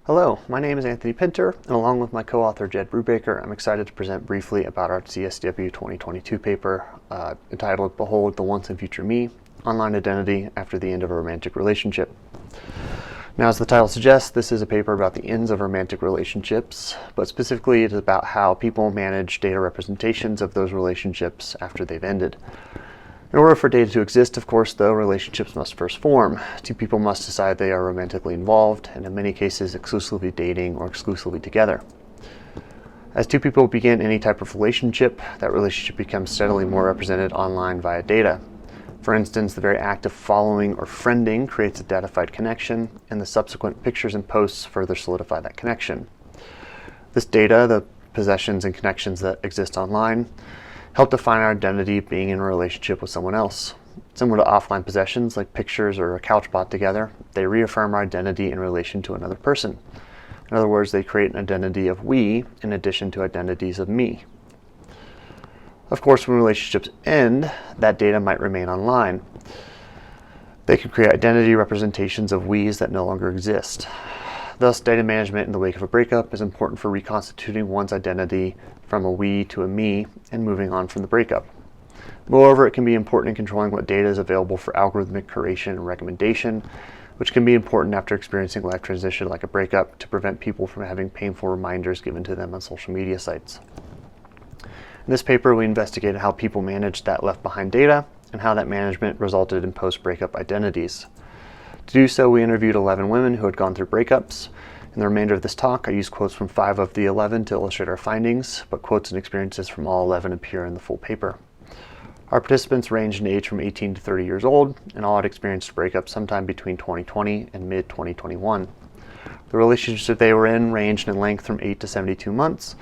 Hello, my name is Anthony Pinter, and along with my co-author Jed Brubaker, I'm excited to present briefly about our CSCW 2022 paper entitled Behold the Once and Future Me, Online Identity After the End of a Romantic Relationship. Now, as the title suggests, this is a paper about the ends of romantic relationships, but specifically it is about how people manage data representations of those relationships after they've ended. In order for data to exist, of course, though, relationships must first form. Two people must decide they are romantically involved, and in many cases exclusively dating or exclusively together. As two people begin any type of relationship, that relationship becomes steadily more represented online via data. For instance, the very act of following or friending creates a datafied connection, and the subsequent pictures and posts further solidify that connection. This data, the possessions and connections that exist online, help define our identity being in a relationship with someone else. Similar to offline possessions like pictures or a couch bought together, they reaffirm our identity in relation to another person. In other words, they create an identity of we in addition to identities of me. Of course, when relationships end, that data might remain online. They can create identity representations of we's that no longer exist. Thus, data management in the wake of a breakup is important for reconstituting one's identity from a we to a me and moving on from the breakup. Moreover, it can be important in controlling what data is available for algorithmic curation and recommendation, which can be important after experiencing life transition like a breakup to prevent people from having painful reminders given to them on social media sites. In this paper, we investigated how people managed that left behind data and how that management resulted in post-breakup identities. To do so, we interviewed 11 women who had gone through breakups. In the remainder of this talk, I used quotes from 5 of the 11 to illustrate our findings, but quotes and experiences from all 11 appear in the full paper. Our participants ranged in age from 18 to 30 years old, and all had experienced breakups sometime between 2020 and mid-2021. The relationships that they were in ranged in length from 8 to 72 months,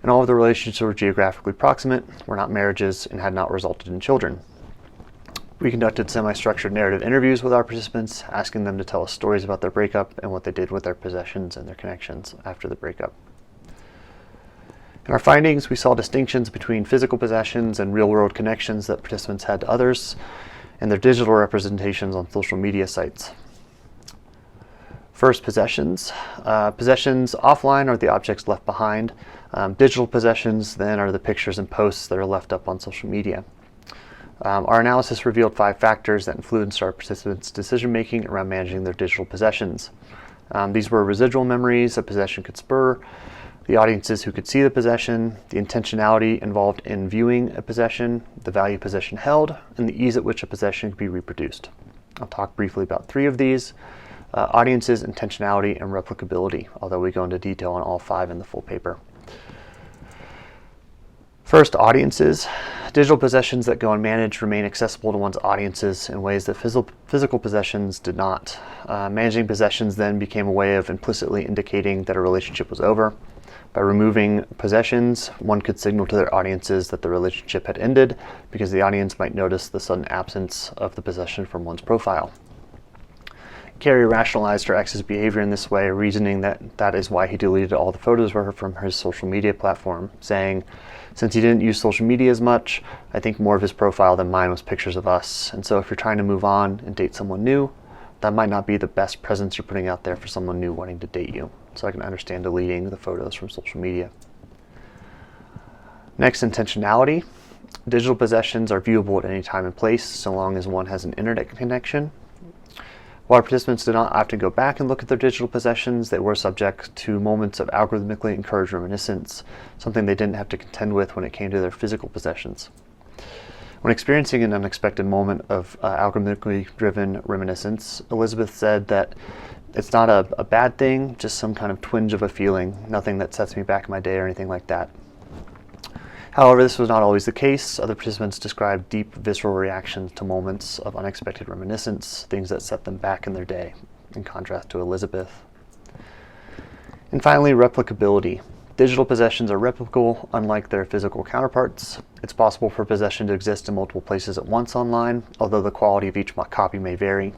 and all of the relationships were geographically proximate, were not marriages, and had not resulted in children. We conducted semi-structured narrative interviews with our participants, asking them to tell us stories about their breakup and what they did with their possessions and their connections after the breakup. In our findings, we saw distinctions between physical possessions and real-world connections that participants had to others, and their digital representations on social media sites. First, possessions. Possessions offline are the objects left behind. Digital possessions then are the pictures and posts that are left up on social media. Our analysis revealed 5 factors that influenced our participants' decision-making around managing their digital possessions. These were residual memories a possession could spur, the audiences who could see the possession, the intentionality involved in viewing a possession, the value possession held, and the ease at which a possession could be reproduced. I'll talk briefly about 3 of these: audiences, intentionality, and replicability, although we go into detail on all 5 in the full paper. First, audiences. Digital possessions that go unmanaged remain accessible to one's audiences in ways that physical possessions did not. Managing possessions then became a way of implicitly indicating that a relationship was over. By removing possessions, one could signal to their audiences that the relationship had ended because the audience might notice the sudden absence of the possession from one's profile. Carrie rationalized her ex's behavior in this way, reasoning that that is why he deleted all the photos of her from his social media platform, saying, "Since he didn't use social media as much, I think more of his profile than mine was pictures of us. And so if you're trying to move on and date someone new, that might not be the best presence you're putting out there for someone new wanting to date you. So I can understand deleting the photos from social media." Next, intentionality. Digital possessions are viewable at any time and place, so long as one has an internet connection. While our participants did not often go back and look at their digital possessions, they were subject to moments of algorithmically encouraged reminiscence, something they didn't have to contend with when it came to their physical possessions. When experiencing an unexpected moment of algorithmically driven reminiscence, Elizabeth said that it's not a bad thing, just some kind of twinge of a feeling, nothing that sets me back in my day or anything like that. However, this was not always the case. Other participants described deep visceral reactions to moments of unexpected reminiscence, things that set them back in their day, in contrast to Elizabeth. And finally, replicability. Digital possessions are replicable, unlike their physical counterparts. It's possible for a possession to exist in multiple places at once online, although the quality of each copy may vary.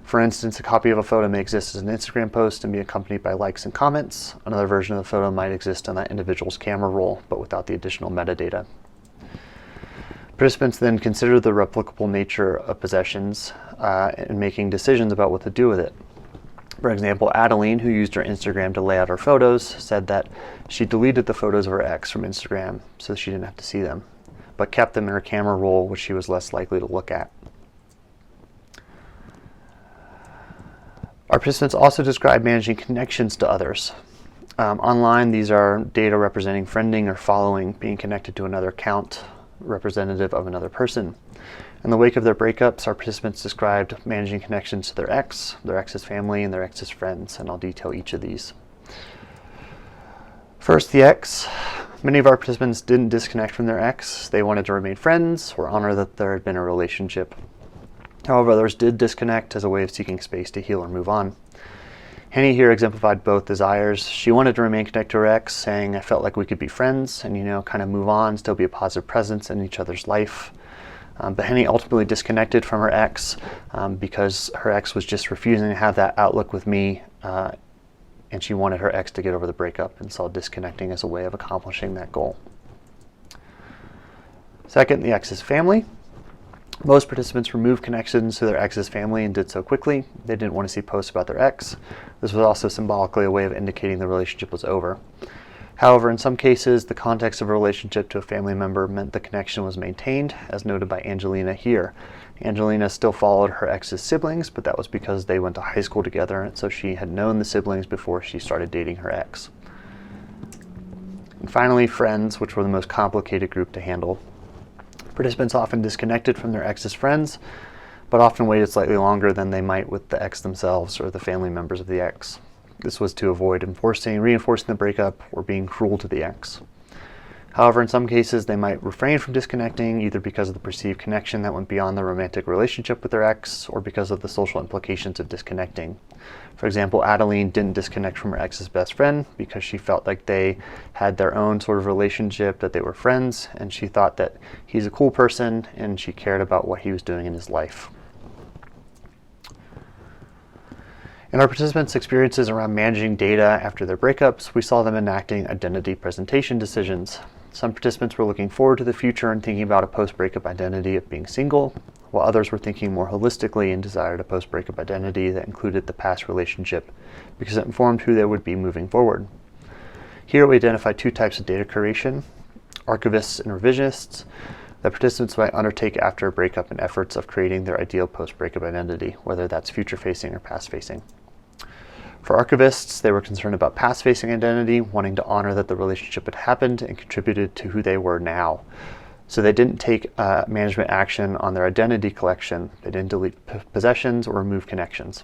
For instance, a copy of a photo may exist as an Instagram post and be accompanied by likes and comments. Another version of the photo might exist on that individual's camera roll, but without the additional metadata. Participants then consider the replicable nature of possessions in making decisions about what to do with it. For example, Adeline, who used her Instagram to lay out her photos, said that she deleted the photos of her ex from Instagram so she didn't have to see them, but kept them in her camera roll, which she was less likely to look at. Our participants also describe managing connections to others. Online, these are data representing friending or following, being connected to another account representative of another person. In the wake of their breakups, our participants described managing connections to their ex's family, and their ex's friends, and I'll detail each of these. First, the ex. Many of our participants didn't disconnect from their ex. They wanted to remain friends or honor that there had been a relationship. However, others did disconnect as a way of seeking space to heal or move on. Henny here exemplified both desires. She wanted to remain connected to her ex, saying, I felt like we could be friends and, kind of move on, still be a positive presence in each other's life. But Henny ultimately disconnected from her ex because her ex was just refusing to have that outlook with me, and she wanted her ex to get over the breakup and saw disconnecting as a way of accomplishing that goal. Second, the ex's family. Most participants removed connections to their ex's family and did so quickly. They didn't want to see posts about their ex. This was also symbolically a way of indicating the relationship was over. However, in some cases, the context of a relationship to a family member meant the connection was maintained, as noted by Angelina here. Angelina still followed her ex's siblings, but that was because they went to high school together, and so she had known the siblings before she started dating her ex. And finally, friends, which were the most complicated group to handle. Participants often disconnected from their ex's friends, but often waited slightly longer than they might with the ex themselves or the family members of the ex. This was to avoid reinforcing the breakup or being cruel to the ex. However, in some cases, they might refrain from disconnecting either because of the perceived connection that went beyond the romantic relationship with their ex or because of the social implications of disconnecting. For example, Adeline didn't disconnect from her ex's best friend because she felt like they had their own sort of relationship, that they were friends, and she thought that he's a cool person and she cared about what he was doing in his life. In our participants' experiences around managing data after their breakups, we saw them enacting identity presentation decisions. Some participants were looking forward to the future and thinking about a post-breakup identity of being single, while others were thinking more holistically and desired a post-breakup identity that included the past relationship because it informed who they would be moving forward. Here we identified two types of data curation, archivists and revisionists, that participants might undertake after a breakup in efforts of creating their ideal post-breakup identity, whether that's future-facing or past-facing. For archivists, they were concerned about past-facing identity, wanting to honor that the relationship had happened and contributed to who they were now. So they didn't take management action on their identity collection. They didn't delete possessions or remove connections.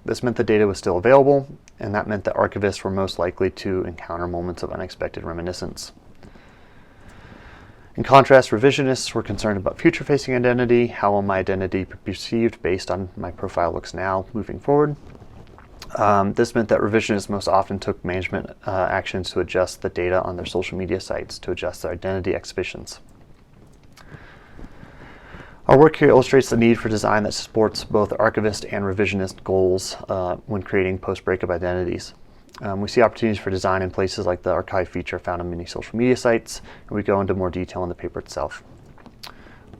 This meant the data was still available, and that meant that archivists were most likely to encounter moments of unexpected reminiscence. In contrast, revisionists were concerned about future-facing identity. How will my identity be perceived based on my profile looks now moving forward? This meant that revisionists most often took management actions to adjust the data on their social media sites to adjust their identity exhibitions. Our work here illustrates the need for design that supports both archivist and revisionist goals when creating post-breakup identities. We see opportunities for design in places like the archive feature found on many social media sites, and we go into more detail in the paper itself.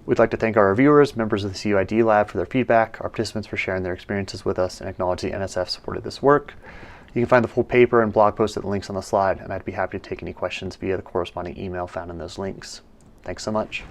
We'd like to thank our reviewers, members of the CUID lab for their feedback, our participants for sharing their experiences with us, and acknowledge the NSF supported this work. You can find the full paper and blog post at the links on the slide, and I'd be happy to take any questions via the corresponding email found in those links. Thanks so much.